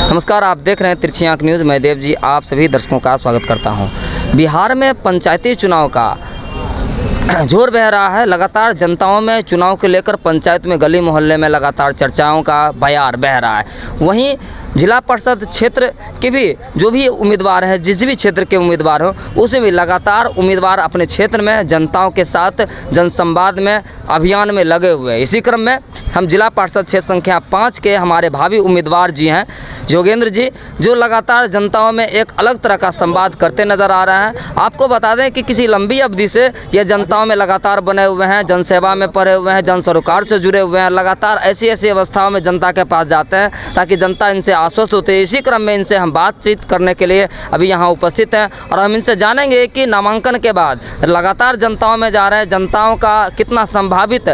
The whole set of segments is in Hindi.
नमस्कार, आप देख रहे हैं तिरछी आंख न्यूज़। मैं देव जी आप सभी दर्शकों का स्वागत करता हूं। बिहार में पंचायती चुनाव का जोर बह रहा है। लगातार जनताओं में चुनाव को लेकर पंचायत में गली मोहल्ले में लगातार चर्चाओं का बयार बह रहा है। वहीं जिला परिषद क्षेत्र के भी जो भी उम्मीदवार है, जिस भी क्षेत्र के उम्मीदवार हो, उसमें भी लगातार उम्मीदवार अपने क्षेत्र में जनताओं के साथ जनसंवाद में अभियान में लगे हुए हैं। इसी क्रम में हम जिला परिषद क्षेत्र संख्या 5 के हमारे भावी उम्मीदवार जी हैं योगेंद्र जी, जो लगातार जनताओं में एक अलग तरह का संवाद करते नज़र आ रहे हैं। आपको बता दें कि किसी लंबी अवधि से ये जनताओं में लगातार बने हुए हैं, जनसेवा में पड़े हुए हैं, जन सरोकार से जुड़े हुए हैं। लगातार ऐसी ऐसी अवस्थाओं में जनता के पास जाते हैं ताकि जनता इनसे आश्वस्त होते हैं। इसी क्रम में इनसे हम बातचीत करने के लिए अभी यहाँ उपस्थित हैं और हम इनसे जानेंगे कि नामांकन के बाद लगातार जनताओं में जा रहे हैं, जनताओं का कितना संभावित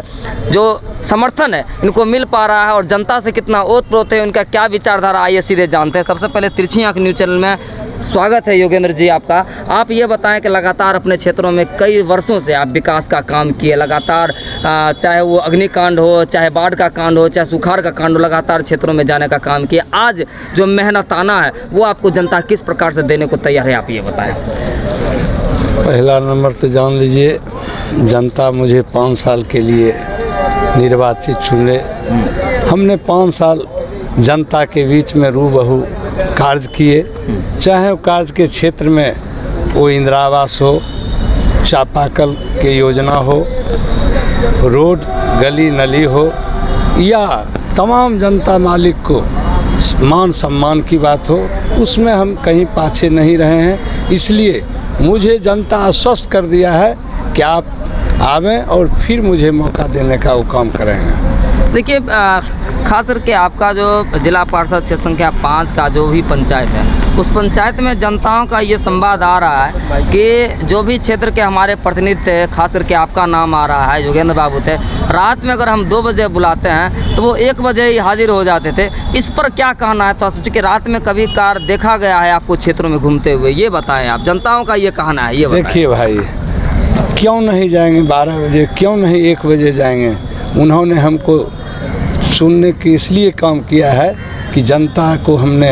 जो समर्थन है इनको मिल पा रहा है और जनता से कितना ओतप्रोत है, उनका क्या विचारधारा, आइए सीधे जानते हैं। सबसे पहले तिरछी आंख न्यूज़ चैनल में स्वागत है योगेंद्र जी आपका। आप ये बताएं कि लगातार अपने क्षेत्रों में कई वर्षों से आप विकास का काम किए, लगातार चाहे वो अग्निकांड हो, चाहे बाढ़ का कांड हो, चाहे सुखाड़ का कांड हो, लगातार क्षेत्रों में जाने का काम किया। आज जो मेहनताना है वो आपको जनता किस प्रकार से देने को तैयार है, आप ये बताएं। पहला नंबर तो जान लीजिए, जनता मुझे 5 साल के लिए निर्वाचित चुने। हमने 5 साल जनता के बीच में रूबहू कार्य किए, चाहे वो कार्य के क्षेत्र में वो इंदिरा आवास हो, चापाकल के योजना हो, रोड गली नली हो, या तमाम जनता मालिक को मान सम्मान की बात हो, उसमें हम कहीं पाछे नहीं रहे हैं। इसलिए मुझे जनता आश्वस्त कर दिया है कि आप आवें और फिर मुझे मौका देने का वो काम करेंगे। देखिए, खास करके आपका जो जिला परिषद क्षेत्र संख्या 5 का जो भी पंचायत है, उस पंचायत में जनताओं का ये संवाद आ रहा है कि जो भी क्षेत्र के हमारे प्रतिनिधि थे, खास करके आपका नाम आ रहा है, योगेंद्र बाबू थे, रात में अगर हम 2 बजे बुलाते हैं तो वो 1 बजे ही हाजिर हो जाते थे। इस पर क्या कहना है? तो चूँकि रात में कभी कार देखा गया है आपको क्षेत्रों में घूमते हुए, ये बताएं आप, जनताओं का ये कहना है, ये बताएं। देखिए भाई, क्यों नहीं जाएंगे 12 बजे, क्यों नहीं 1 बजे जाएंगे? उन्होंने हमको सुनने के इसलिए काम किया है कि जनता को हमने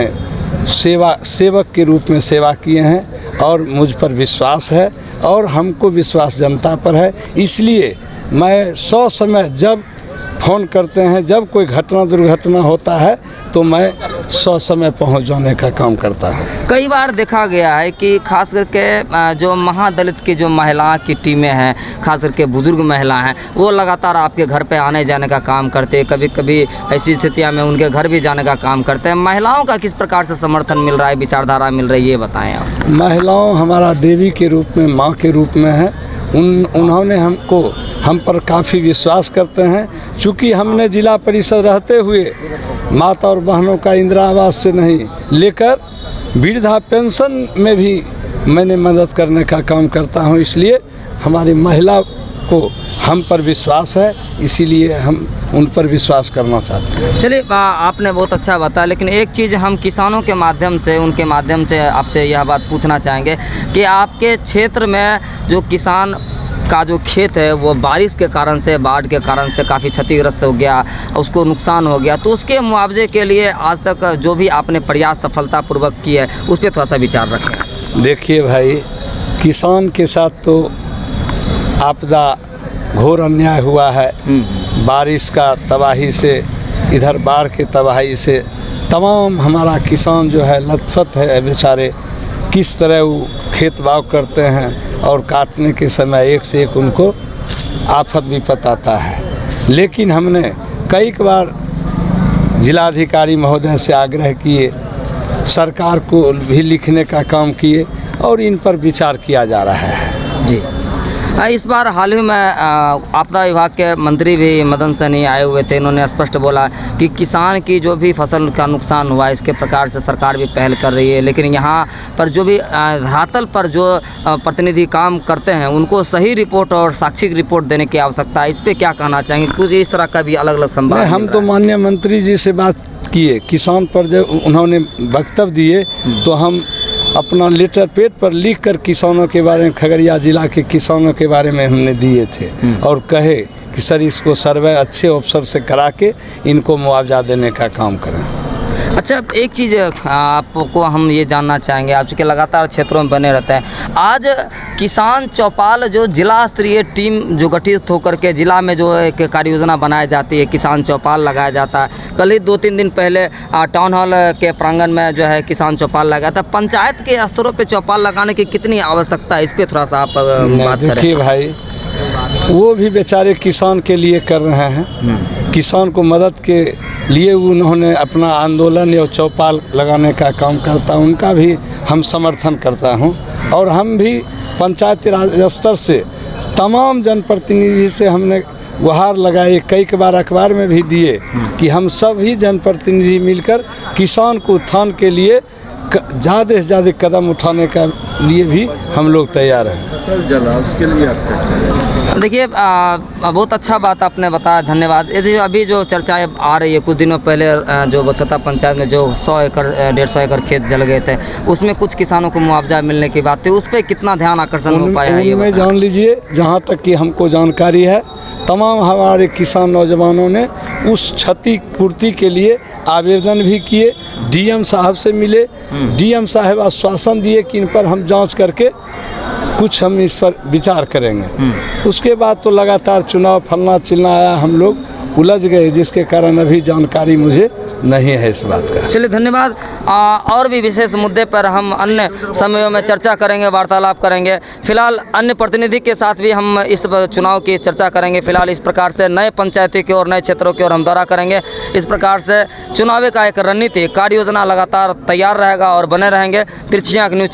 सेवक के रूप में सेवा किए हैं और मुझ पर विश्वास है और हमको विश्वास जनता पर है। इसलिए मैं 100 समय जब फ़ोन करते हैं, जब कोई घटना दुर्घटना होता है तो मैं 100 समय पहुंच जाने का काम करता हूं। कई बार देखा गया है कि खास करके जो महादलित की जो महिला की टीमें हैं, खास करके बुजुर्ग महिला हैं, वो लगातार आपके घर पे आने जाने का काम करते हैं। कभी कभी ऐसी स्थितियां में उनके घर भी जाने का काम करते हैं। महिलाओं का किस प्रकार से समर्थन मिल रहा है, विचारधारा मिल रही है, ये बताएँ आप। महिलाओं हमारा देवी के रूप में, माँ के रूप में है। उन्होंने हम पर काफ़ी विश्वास करते हैं। चूँकि हमने जिला परिषद रहते हुए माता और बहनों का इंदिरा आवास से नहीं लेकर वृद्धा पेंशन में भी मैंने मदद करने का काम करता हूं। इसलिए हमारी महिला को हम पर विश्वास है, इसीलिए हम उन पर विश्वास करना चाहते हैं। चलिए, आपने बहुत अच्छा बताया, लेकिन एक चीज़ हम किसानों के माध्यम से, उनके माध्यम से आपसे यह बात पूछना चाहेंगे कि आपके क्षेत्र में जो किसान का जो खेत है वो बारिश के कारण से, बाढ़ के कारण से काफ़ी क्षतिग्रस्त हो गया, उसको नुकसान हो गया, तो उसके मुआवजे के लिए आज तक जो भी आपने प्रयास सफलतापूर्वक किया है उस पर थोड़ा सा विचार रखें। देखिए भाई, किसान के साथ तो आपदा घोर अन्याय हुआ है। बारिश का तबाही से, इधर बाढ़ के तबाही से तमाम हमारा किसान जो है लथपथ है बेचारे। किस तरह वो खेत बाव करते हैं और काटने के समय एक से एक उनको आफत विपत आता है। लेकिन हमने कई बार जिलाधिकारी महोदय से आग्रह किए, सरकार को भी लिखने का काम किए और इन पर विचार किया जा रहा है। जी, इस बार हाल ही में आपदा विभाग के मंत्री भी मदन सैनी आए हुए थे। इन्होंने स्पष्ट बोला कि किसान की जो भी फसल का नुकसान हुआ इसके प्रकार से सरकार भी पहल कर रही है, लेकिन यहाँ पर जो भी धरातल पर जो प्रतिनिधि काम करते हैं उनको सही रिपोर्ट और साक्षी रिपोर्ट देने की आवश्यकता है। इस पर क्या कहना चाहेंगे? कुछ इस तरह का भी अलग अलग संवाद। हम तो माननीय मंत्री जी से बात किए, किसान पर जब उन्होंने वक्तव्य दिए तो हम अपना लेटर पेड पर लिखकर किसानों के बारे में, खगड़िया जिला के किसानों के बारे में हमने दिए थे और कहे कि सर इसको सर्वे अच्छे अफसर से करा के इनको मुआवजा देने का काम करें। अच्छा, एक चीज़ आपको हम ये जानना चाहेंगे, आप चूँकि लगातार क्षेत्रों में बने रहते हैं, आज किसान चौपाल जो जिला स्तरीय टीम जो गठित होकर के जिला में जो एक कार्य योजना बनाई जाती है, किसान चौपाल लगाया जाता है। कल ही 2-3 दिन पहले टाउन हॉल के प्रांगण में जो है किसान चौपाल लगाया था। पंचायत के स्तरों पे चौपाल लगाने की कितनी आवश्यकता है, इस पे थोड़ा सा आप बात करें। देखिए भाई, वो भी बेचारे किसान के लिए कर रहे हैं, किसान को मदद के लिए उन्होंने अपना आंदोलन या चौपाल लगाने का काम करता, उनका भी हम समर्थन करता हूं। और हम भी पंचायती राज स्तर से तमाम जनप्रतिनिधि से हमने गुहार लगाई, कई बार अखबार में भी दिए कि हम सभी जनप्रतिनिधि मिलकर किसान को उत्थान के लिए ज़्यादा से ज़्यादा कदम उठाने का लिए भी हम लोग तैयार हैं। फसल जला उसके लिए आप क्या कहें? देखिए, बहुत अच्छा बात आपने बताया, धन्यवाद। यदि अभी जो चर्चाएं आ रही है, कुछ दिनों पहले जो बछौता पंचायत में जो 100 एकड़ 150 एकड़ खेत जल गए थे, उसमें कुछ किसानों को मुआवजा मिलने की बात थी, उस पर कितना ध्यान आकर्षण हो पाया है? उनमें जान लीजिए, जहाँ तक कि हमको जानकारी है, तमाम हमारे किसान नौजवानों ने उस क्षति पूर्ति के लिए आवेदन भी किए, डीएम साहब से मिले, डीएम साहब आश्वासन दिए कि इन पर हम जांच करके कुछ हम इस पर विचार करेंगे। उसके बाद तो लगातार चुनाव फलना चिलना आया, हम लोग उलझ गए, जिसके कारण अभी जानकारी मुझे नहीं है इस बात का। चलिए, धन्यवाद। और भी विशेष मुद्दे पर हम अन्य समयों में चर्चा करेंगे, वार्तालाप करेंगे। फिलहाल अन्य प्रतिनिधि के साथ भी हम इस चुनाव की चर्चा करेंगे। फिलहाल इस प्रकार से नए पंचायती की ओर, नए क्षेत्रों की ओर हम दौरा करेंगे। इस प्रकार से चुनाव का एक रणनीति कार्य योजना लगातार तैयार रहेगा और बने रहेंगे। तिरछी आंख न्यूज़